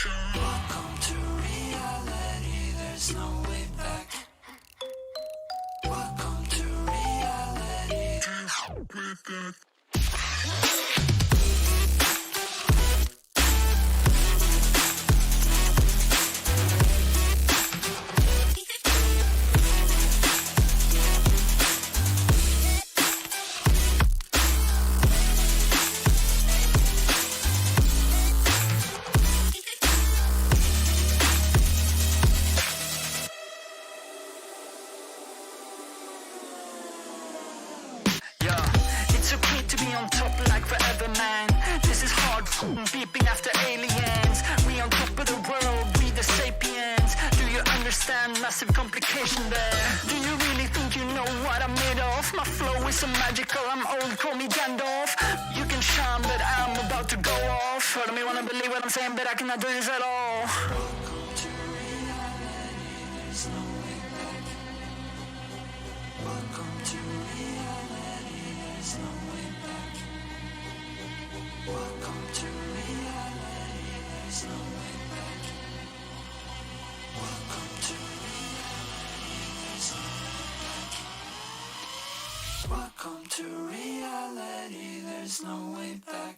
Respiration. Welcome to reality, there's no way back. Welcome to reality. With that. On top like forever, man. This is hard beeping after aliens. We on top of the world, we the sapiens. Do you understand massive complication there? Do you really think you know what I'm made of? My flow is so magical, I'm old, call me Gandalf. You can shine, but I'm about to go off. I don't me wanna believe what I'm saying, but I cannot do this at all. Welcome to reality, there's no way back. Welcome to reality, there's no way back. Welcome to reality, there's no way back. Welcome to reality, there's no way back.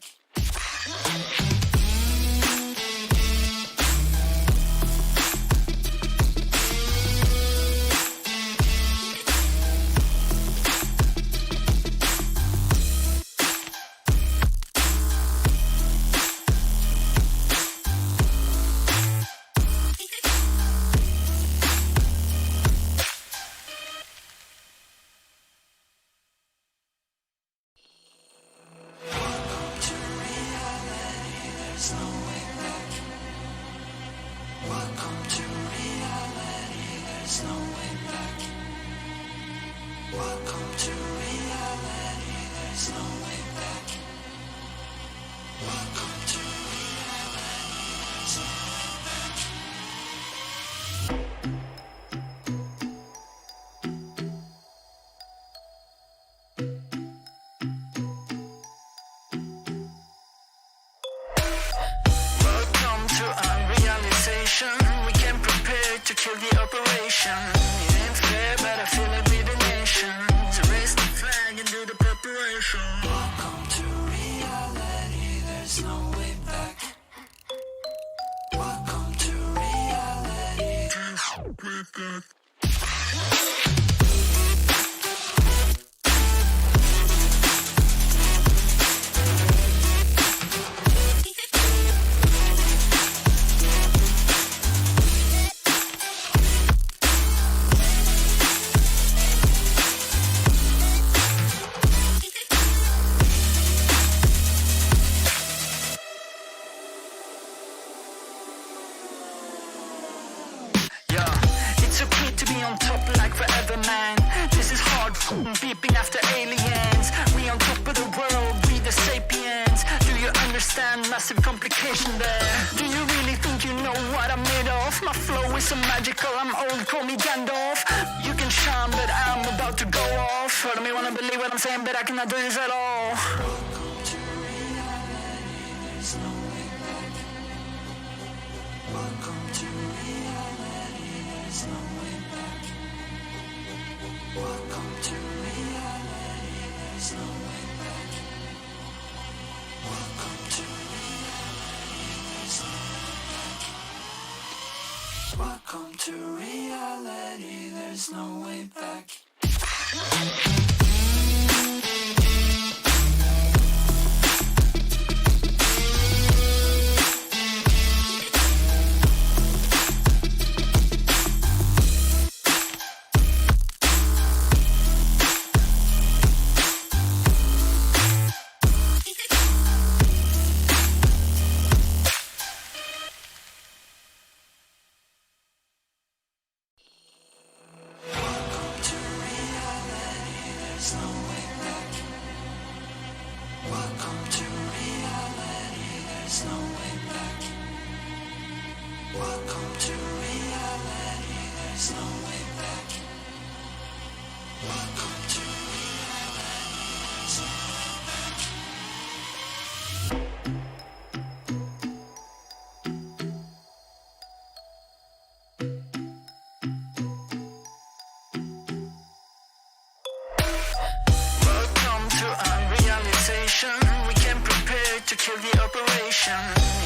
Welcome to reality, there's no way back. We came prepared to kill the operation. It ain't fair, but I feel like we're the nation. So raise the flag and do the preparation. Welcome to reality, there's no way back. Welcome to reality. With that. On top like forever, man. This is hard beeping after aliens. We on top of the world, we the sapiens. Do you understand massive complication there? Do you really think you know what I'm made of? My flow is so magical, I'm old, call me Gandalf. You can shine, but I'm about to go off. I don't me wanna believe what I'm saying, but I cannot do this at all. Welcome to reality, there's no way back. Welcome to reality, there's no way back. Welcome to reality, there's no way back. Welcome to reality, there's no way back. Welcome to reality, there's no way back. Welcome to reality, there's no way back. Welcome to reality, there's no way back. respiration.